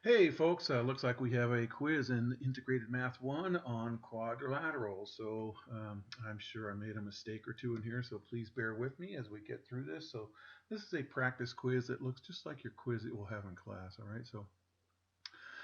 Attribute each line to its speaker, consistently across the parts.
Speaker 1: Hey folks, looks like we have a quiz in Integrated Math 1 on quadrilaterals. I'm sure I made a mistake or two in here, so please bear with me as we get through this. So this is a practice quiz that looks just like your quiz that we'll have in class, all right?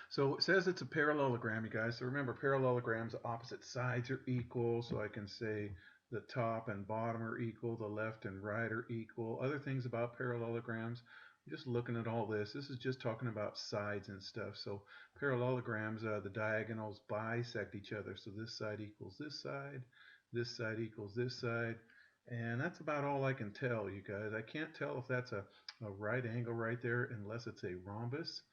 Speaker 1: So it says it's a parallelogram, you guys. So remember, parallelograms, opposite sides are equal, so I can say the top and bottom are equal, the left and right are equal. Other things about parallelograms, just looking at all this, this is just talking about sides and stuff. So parallelograms, the diagonals bisect each other. So this side equals this side equals this side. And that's about all I can tell, you guys. I can't tell if that's a right angle right there unless it's a rhombus.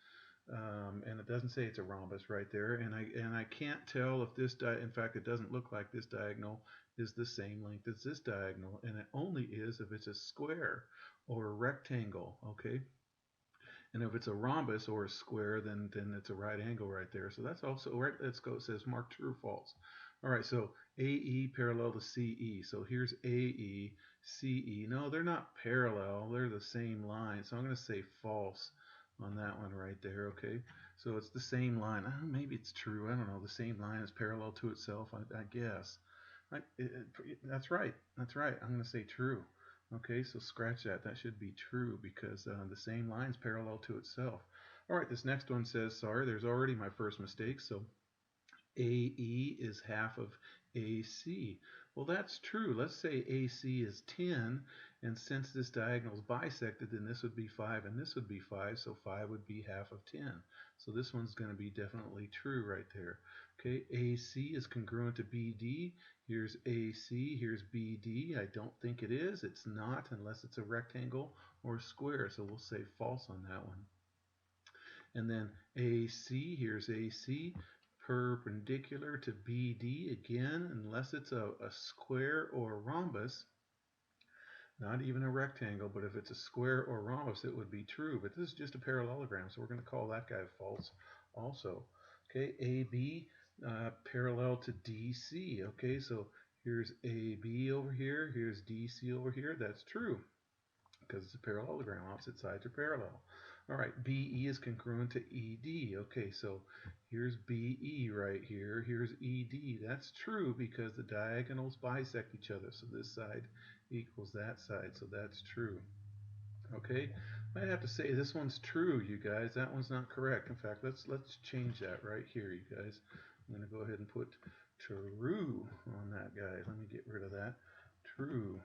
Speaker 1: And it doesn't say it's a rhombus right there. And I can't tell if this in fact, it doesn't look like this diagonal is the same length as this diagonal, and it only is if it's a square or a rectangle. Okay, and if it's a rhombus or a square, then it's a right angle right there. So that's also right. Let's go. It says mark true or false. All right, so AE parallel to CE. So here's AE, CE. No, they're not parallel. They're the same line. So I'm going to say false on that one right there. Okay, so it's the same line. Maybe it's true. I don't know. The same line is parallel to itself, I guess. That's right. That's right. I'm going to say true. Okay, so scratch that. That should be true because the same line is parallel to itself. All right, this next one says, sorry, there's already my first mistake. So AE is half of AC. Well, that's true. Let's say AC is 10, and since this diagonal is bisected, then this would be 5 and this would be 5, so 5 would be half of 10. So this one's going to be definitely true right there. Okay, AC is congruent to BD. Here's AC, here's BD. I don't think it is. It's not unless it's a rectangle or a square, so we'll say false on that one. And then AC, here's AC, perpendicular to BD again, unless it's a square or a rhombus, not even a rectangle, but if it's a square or rhombus, it would be true. But this is just a parallelogram, so we're going to call that guy false also. Okay, AB parallel to DC. Okay, so here's AB over here, here's DC over here. That's true because it's a parallelogram. Opposite sides are parallel. All right, BE is congruent to ED. Okay, so here's BE right here. Here's ED. That's true because the diagonals bisect each other. So this side equals that side. So that's true. Okay, I'd have to say this one's true, you guys. That one's not correct. In fact, let's change that right here, you guys. I'm going to go ahead and put true on that guy. Let me get rid of that. True,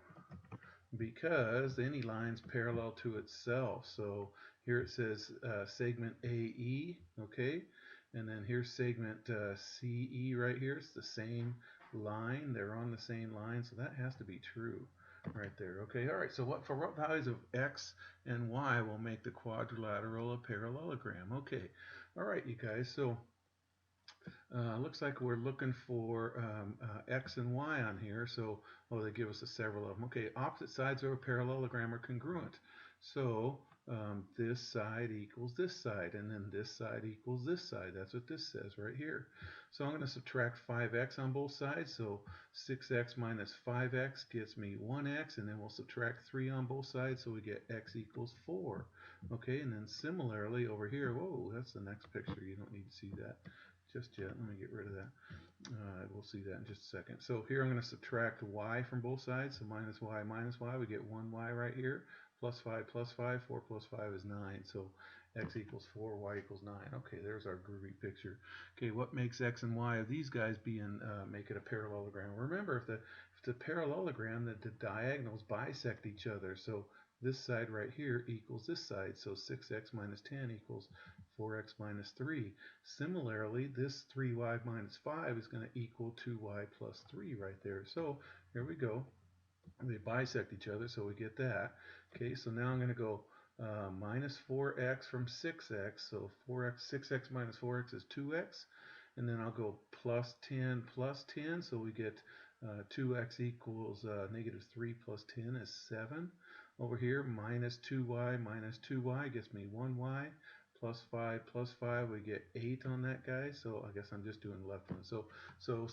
Speaker 1: because any line's parallel to itself. So here it says segment AE, okay? And then here's segment CE right here. It's the same line. They're on the same line, so that has to be true right there. Okay, all right, so what values of X and Y will make the quadrilateral a parallelogram? Okay, all right, you guys, so looks like we're looking for X and Y on here. So, oh, they give us several of them. Okay, opposite sides of a parallelogram are congruent. So this side equals this side, and then this side equals this side. That's what this says right here. So I'm going to subtract 5x on both sides. So 6x minus 5x gets me 1x, and then we'll subtract 3 on both sides, so we get x equals 4. Okay, and then similarly over here, whoa, that's the next picture. You don't need to see that just yet. Let me get rid of that. We'll see that in just a second. So here I'm going to subtract y from both sides. So minus y, we get 1y right here. Plus 5 plus 5, 4 plus 5 is 9. So x equals 4, y equals 9. Okay, there's our groovy picture. Okay, what makes x and y of these guys make it a parallelogram? Remember, if it's a parallelogram, the diagonals bisect each other. So this side right here equals this side. So 6x minus 10 equals 4x minus 3. Similarly, this 3y minus 5 is going to equal 2y plus 3 right there. So here we go. They bisect each other, so we get that. Okay, so now I'm going to go minus 4x from 6x. So 6x minus 4x is 2x. And then I'll go plus 10 plus 10. So we get 2x equals negative 3 plus 10 is 7. Over here, minus 2y gets me 1y. Plus 5, we get 8 on that guy. So I guess I'm just doing the left one. So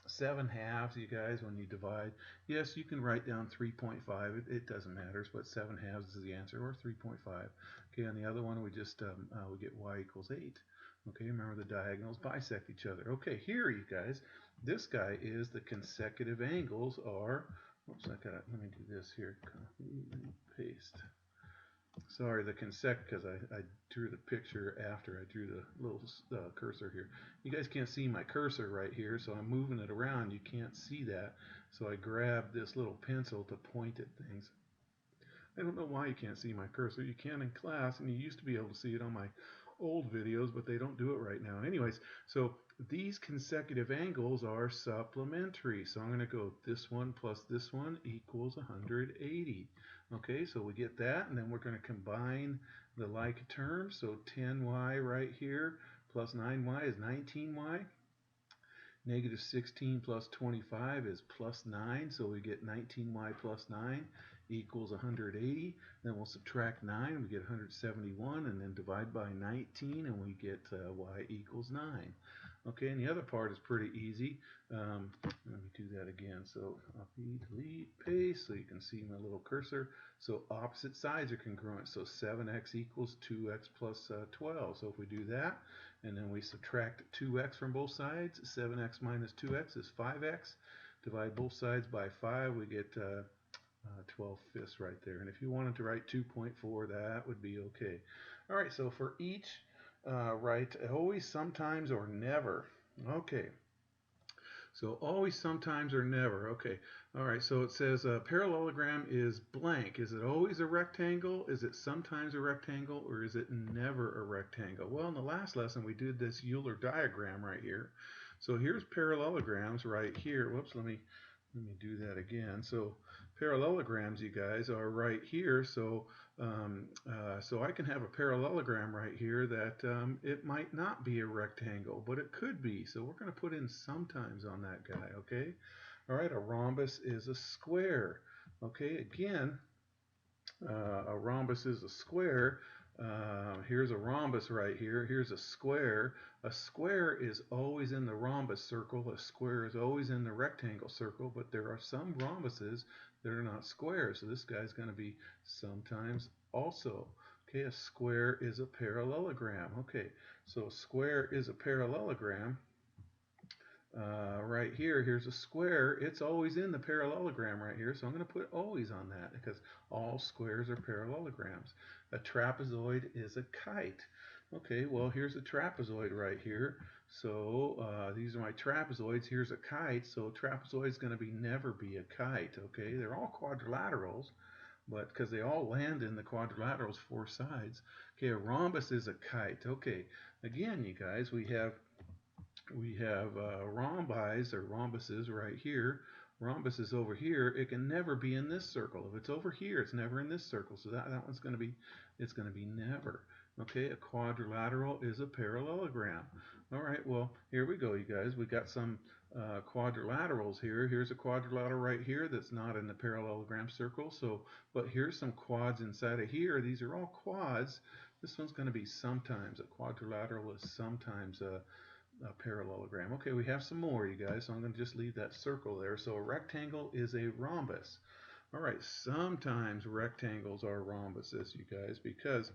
Speaker 1: 7 halves, you guys, when you divide. Yes, you can write down 3.5. It doesn't matter, but 7 halves is the answer, or 3.5. Okay, on the other one we just we get y equals 8. Okay, remember the diagonals bisect each other. Okay, here you guys, this guy is the consecutive angles are, oops, let me do this here, copy and paste. Sorry, the because I drew the picture after I drew the little cursor here. You guys can't see my cursor right here, so I'm moving it around. You can't see that, so I grabbed this little pencil to point at things. I don't know why you can't see my cursor. You can in class, and you used to be able to see it on my old videos, but they don't do it right now. Anyways, so these consecutive angles are supplementary. So I'm going to go this one plus this one equals 180. Okay, so we get that, and then we're going to combine the like terms. So 10y right here plus 9y is 19y. Negative 16 plus 25 is plus 9, so we get 19y plus 9 equals 180. Then we'll subtract 9, we get 171, and then divide by 19, and we get y equals 9. Okay, and the other part is pretty easy. Let me do that again. So copy, delete, paste, so you can see my little cursor. So opposite sides are congruent. So 7x equals 2x plus 12. So if we do that, and then we subtract 2x from both sides, 7x minus 2x is 5x. Divide both sides by 5, we get 12/5 right there. And if you wanted to write 2.4, that would be okay. All right, so for each, write always, sometimes, or never. Okay. So always, sometimes, or never. Okay. All right. So it says a parallelogram is blank. Is it always a rectangle? Is it sometimes a rectangle? Or is it never a rectangle? Well, in the last lesson, we did this Euler diagram right here. So here's parallelograms right here. Whoops, let me do that again. So parallelograms, you guys, are right here. So so I can have a parallelogram right here that it might not be a rectangle, but it could be. So we're going to put in sometimes on that guy, okay? All right, a rhombus is a square. Okay, again, a rhombus is a square. Here's a rhombus right here. Here's a square. A square is always in the rhombus circle. A square is always in the rectangle circle, but there are some rhombuses that are not squares. So this guy's going to be sometimes also. Okay, a square is a parallelogram. Okay, so a square is a parallelogram. Right here, here's a square. It's always in the parallelogram right here, so I'm going to put always on that because all squares are parallelograms. A trapezoid is a kite. Okay, well, here's a trapezoid right here. So these are my trapezoids. Here's a kite, so trapezoid is going to be never be a kite. Okay, they're all quadrilaterals, but because they all land in the quadrilaterals, four sides. Okay, a rhombus is a kite. Okay, again, you guys, we have rhombi or rhombuses right here. Rhombus is over here. It can never be in this circle. If it's over here, it's never in this circle. So that one's going to be, it's going to be never. Okay, a quadrilateral is a parallelogram. All right, well, here we go, you guys. We got some quadrilaterals here. Here's a quadrilateral right here that's not in the parallelogram circle. So, but here's some quads inside of here. These are all quads. This one's going to be sometimes. A quadrilateral is sometimes a parallelogram. Okay, we have some more, you guys, so I'm going to just leave that circle there. So a rectangle is a rhombus. All right, sometimes rectangles are rhombuses, you guys, because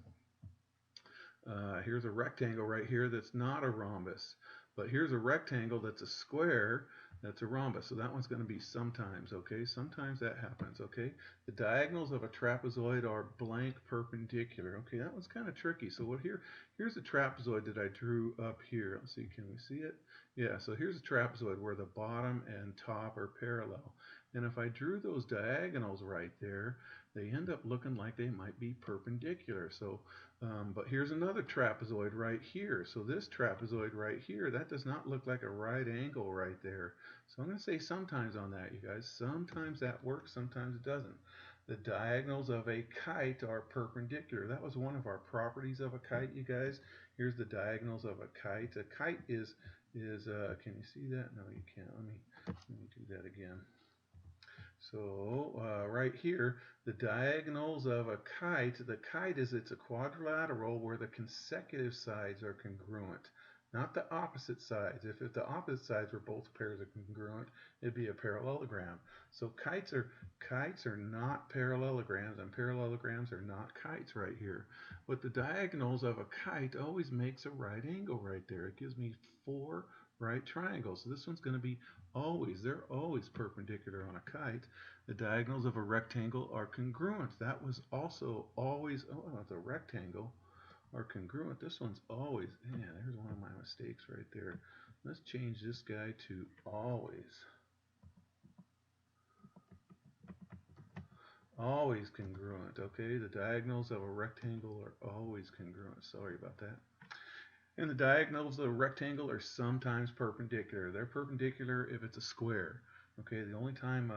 Speaker 1: here's a rectangle right here that's not a rhombus. But here's a rectangle that's a square that's a rhombus. So that one's going to be sometimes, okay? Sometimes that happens, okay? The diagonals of a trapezoid are blank perpendicular. Okay, that one's kind of tricky. So here's a trapezoid that I drew up here. Let's see, can we see it? Yeah, so here's a trapezoid where the bottom and top are parallel. And if I drew those diagonals right there, they end up looking like they might be perpendicular. So but here's another trapezoid right here. So this trapezoid right here, that does not look like a right angle right there. So I'm going to say sometimes on that, you guys. Sometimes that works, sometimes it doesn't. The diagonals of a kite are perpendicular. That was one of our properties of a kite, you guys. Here's the diagonals of a kite. A kite is can you see that? No, you can't. Let me do that again. So right here, the diagonals of a kite, it's a quadrilateral where the consecutive sides are congruent. not the opposite sides. If the opposite sides were both pairs of congruent, it'd be a parallelogram. So kites are not parallelograms, and parallelograms are not kites right here. But the diagonals of a kite always makes a right angle right there. It gives me 4 right triangles. So this one's going to be they're always perpendicular on a kite. The diagonals of a rectangle are congruent. That was also always, the rectangle are congruent. This one's always, man, there's one of my mistakes right there. Let's change this guy to always. Always congruent, okay? The diagonals of a rectangle are always congruent. Sorry about that. And the diagonals of a rectangle are sometimes perpendicular. They're perpendicular if it's a square. Okay, the only time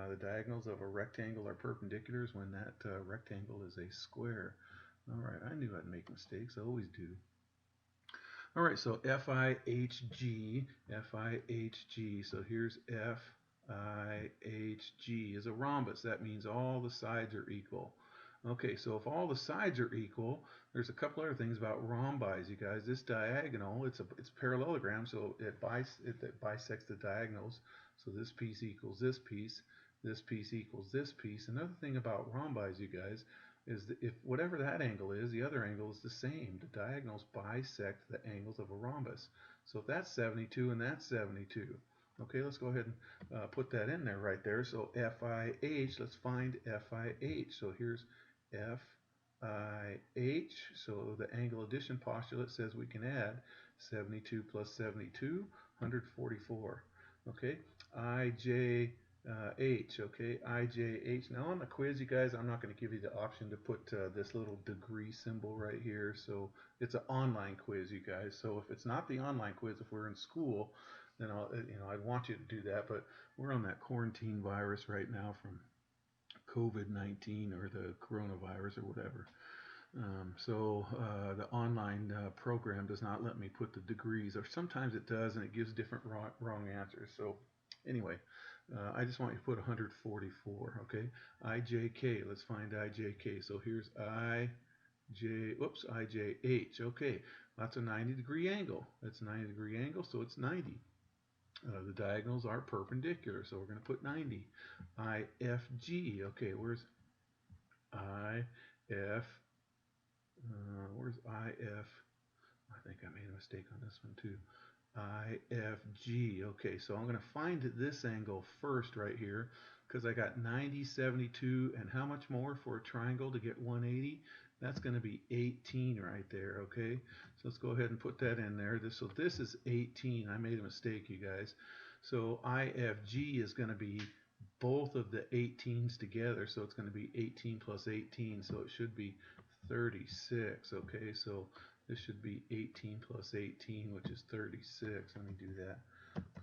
Speaker 1: the diagonals of a rectangle are perpendicular is when that rectangle is a square. All right, I knew I'd make mistakes. I always do. All right, so FIHG, FIHG. So here's FIHG is a rhombus. That means all the sides are equal. Okay, so if all the sides are equal, there's a couple other things about rhombi, you guys. This diagonal, it's parallelogram, so it bisects the diagonals. So this piece equals this piece equals this piece. Another thing about rhombi, you guys, is that if whatever that angle is, the other angle is the same. The diagonals bisect the angles of a rhombus. So if that's 72 and that's 72. Okay, let's go ahead and put that in there right there. So FIH, let's find FIH. So here's FIH. So the angle addition postulate says we can add 72 plus 72, 144. Okay, IJ H, okay, IJH. Now on the quiz, you guys, I'm not going to give you the option to put this little degree symbol right here. So it's an online quiz, you guys. So if it's not the online quiz, if we're in school, then I'd want you to do that. But we're on that quarantine virus right now from COVID-19 or the coronavirus or whatever. So the online program does not let me put the degrees, or sometimes it does, and it gives different wrong answers. So anyway, I just want you to put 144, okay? IJK, let's find IJK. So here's IJH, okay. That's a 90-degree angle. That's a 90-degree angle, so it's 90. The diagonals are perpendicular, so we're going to put 90. IFG, okay, where's IF? Where's IF? I think I made a mistake on this one too. IFG. Okay, so I'm going to find this angle first right here because I got 90, 72, and how much more for a triangle to get 180? That's going to be 18 right there, okay? So let's go ahead and put that in there. So this is 18. I made a mistake, you guys. So IFG is going to be both of the 18s together, so it's going to be 18 plus 18, so it should be 36, okay? So this should be 18 plus 18, which is 36. Let me do that.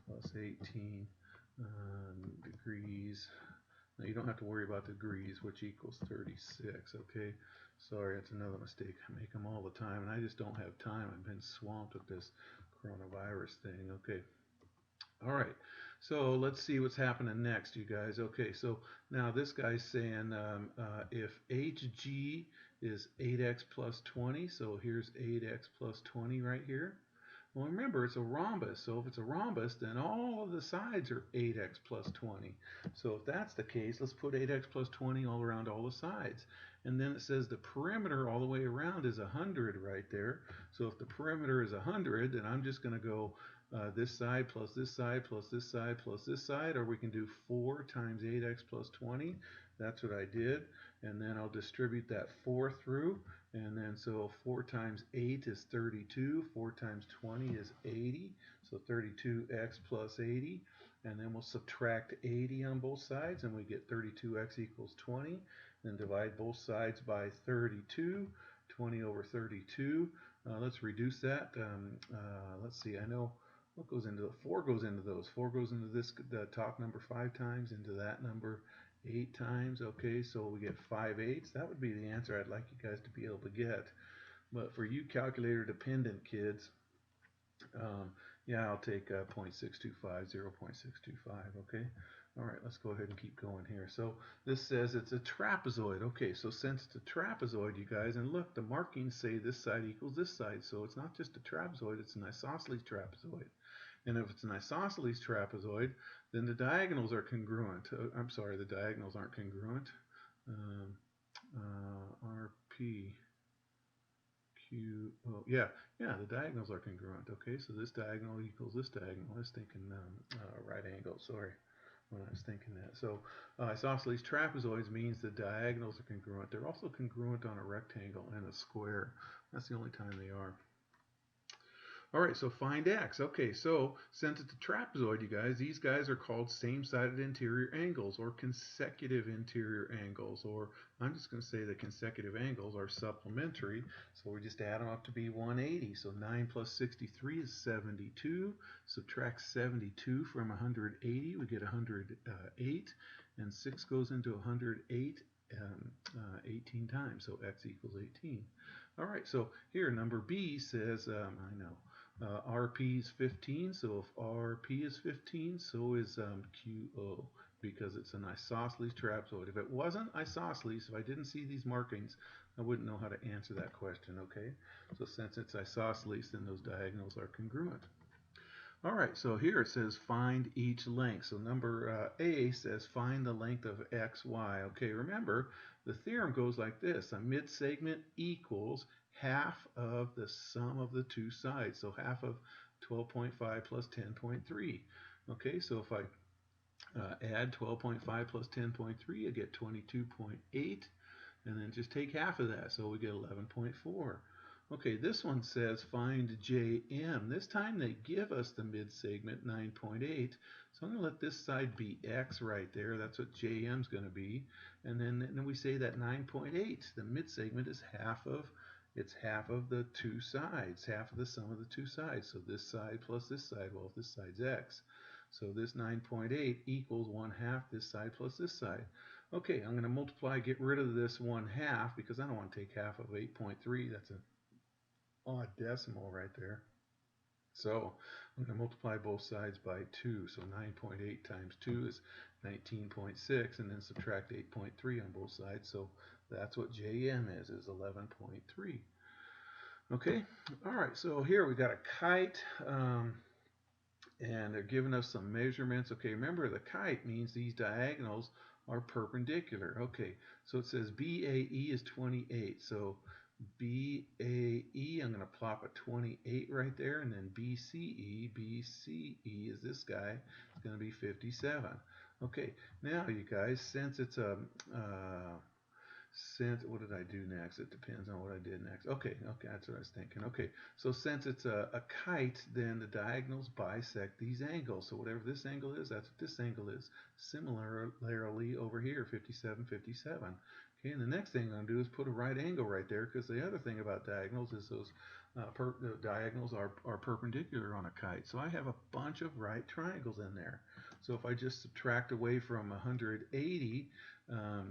Speaker 1: Plus 18 degrees. Now you don't have to worry about degrees, which equals 36, okay? Sorry, that's another mistake. I make them all the time, and I just don't have time. I've been swamped with this coronavirus thing, okay? All right, so let's see what's happening next, you guys. Okay, so now this guy's saying if HG is 8x plus 20, so here's 8x plus 20 right here. Well, remember, it's a rhombus, so if it's a rhombus, then all of the sides are 8x plus 20. So if that's the case, let's put 8x plus 20 all around all the sides. And then it says the perimeter all the way around is 100 right there. So if the perimeter is 100, then I'm just going to go this side plus this side plus this side plus this side, or we can do 4 times 8x plus 20. That's what I did. And then I'll distribute that 4 through. And then so 4 times 8 is 32. 4 times 20 is 80. So 32x plus 80. And then we'll subtract 80 on both sides, and we get 32x equals 20. Then divide both sides by 32. 20 over 32. Let's reduce that. Let's see. I know what goes into 4 goes into those. 4 goes into this the top number 5 times, into that number 8 times. Okay, so we get 5/8. That would be the answer I'd like you guys to be able to get. But for you calculator dependent kids, yeah, I'll take 0.625, 0.625, okay? All right, let's go ahead and keep going here. So this says it's a trapezoid. Okay, so since it's a trapezoid, you guys, and look, the markings say this side equals this side. So it's not just a trapezoid, it's an isosceles trapezoid. And if it's an isosceles trapezoid, then the diagonals are congruent. I'm sorry, the diagonals aren't congruent. Um, RP, yeah, the diagonals are congruent. Okay, so this diagonal equals this diagonal. I was thinking right angle, sorry, when I was thinking that. So isosceles trapezoids means the diagonals are congruent. They're also congruent on a rectangle and a square. That's the only time they are. All right, so find x. Okay, so since it's a trapezoid, you guys, these guys are called same-sided interior angles or consecutive interior angles, or I'm just going to say the consecutive angles are supplementary, so we just add them up to be 180. So 9 plus 63 is 72. Subtract 72 from 180, we get 108, and 6 goes into 108 18 times, so x equals 18. All right, so here number B says, I know, RP is 15, so if RP is 15, so is QO, because it's an isosceles trapezoid. If it wasn't isosceles, if I didn't see these markings, I wouldn't know how to answer that question, okay? So since it's isosceles, then those diagonals are congruent. All right, so here it says find each length. So number A says find the length of xy. Okay, remember, the theorem goes like this. A midsegment equals half of the sum of the two sides. So half of 12.5 plus 10.3. Okay, so if I add 12.5 plus 10.3, I get 22.8. And then just take half of that, so we get 11.4. Okay, this one says find JM. This time they give us the midsegment 9.8. So I'm going to let this side be X right there. That's what JM is going to be. And then we say that 9.8, the midsegment is half of the two sides, half of the sum of the two sides. So this side plus this side, well, if this side's X. So this 9.8 equals 1/2 this side plus this side. Okay, I'm going to multiply, get rid of this 1/2 because I don't want to take half of 8.3. That's an odd decimal right there. So I'm going to multiply both sides by 2. So 9.8 times 2 is 19.6, and then subtract 8.3 on both sides. So that's what JM is 11.3. Okay, all right, so here we got a kite. And they're giving us some measurements. Okay, remember the kite means these diagonals are perpendicular. Okay, so it says BAE is 28. So BAE, I'm going to plop a 28 right there, and then BCE is this guy, is going to be 57. Okay, now you guys, since it's a what did I do next? It depends on what I did next. Okay, that's what I was thinking. Okay, so since it's a kite, then the diagonals bisect these angles. So whatever this angle is, that's what this angle is. Similarly over here, 57, 57. Okay, and the next thing I'm going to do is put a right angle right there, because the other thing about diagonals is those the diagonals are perpendicular on a kite. So I have a bunch of right triangles in there. So if I just subtract away from 180,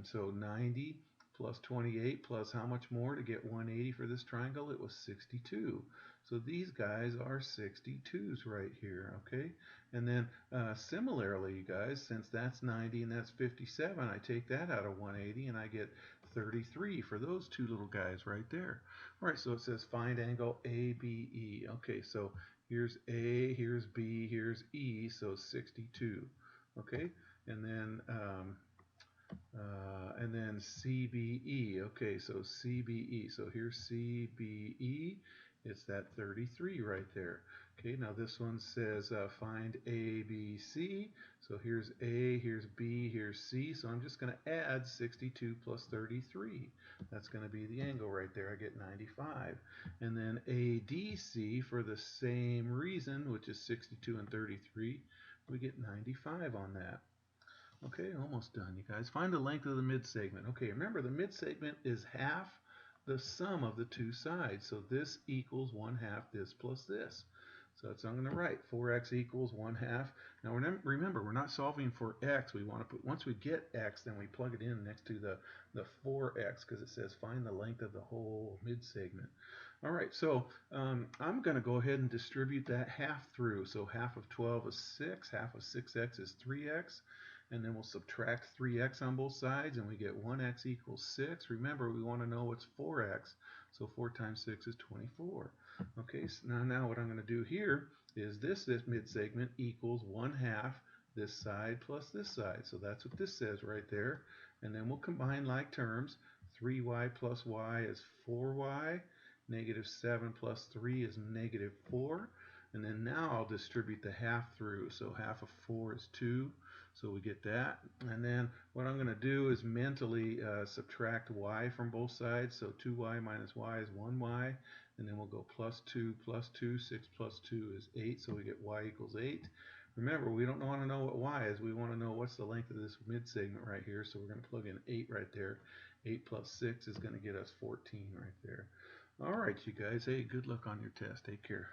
Speaker 1: so 90 plus 28 plus how much more to get 180 for this triangle? It was 62. So these guys are 62s right here, okay? And then similarly, you guys, since that's 90 and that's 57, I take that out of 180 and I get 33 for those two little guys right there. All right, so it says find angle ABE. Okay, so here's A, here's B, here's E, so 62. Okay, and then CBE. Okay, so CBE. So here's CBE. It's that 33 right there. Okay, now this one says find ABC. So here's A, here's B, here's C. So I'm just going to add 62 plus 33. That's going to be the angle right there. I get 95. And then ADC, for the same reason, which is 62 and 33, we get 95 on that. Okay, almost done, you guys. Find the length of the midsegment. Okay, remember the midsegment is half the sum of the two sides. So this equals 1/2 this plus this. So that's what I'm going to write. 4x equals 1/2. Now remember, we're not solving for x. We want to put, once we get x, then we plug it in next to the 4x because it says find the length of the whole midsegment. All right, so I'm going to go ahead and distribute that half through. So half of 12 is 6, half of 6x is 3x. and then we'll subtract 3x on both sides, and we get 1x equals 6. Remember, we want to know what's 4x, so 4 times 6 is 24. Okay, so now what I'm going to do here is this midsegment equals 1/2 this side plus this side. So that's what this says right there. And then we'll combine like terms. 3y plus y is 4y. Negative 7 plus 3 is negative 4. And then now I'll distribute the half through. So half of 4 is 2. So we get that. And then what I'm going to do is mentally subtract y from both sides. So 2y minus y is 1y. And then we'll go plus 2 plus 2. 6 plus 2 is 8. So we get y equals 8. Remember, we don't want to know what y is. We want to know what's the length of this midsegment right here. So we're going to plug in 8 right there. 8 plus 6 is going to get us 14 right there. All right, you guys. Hey, good luck on your test. Take care.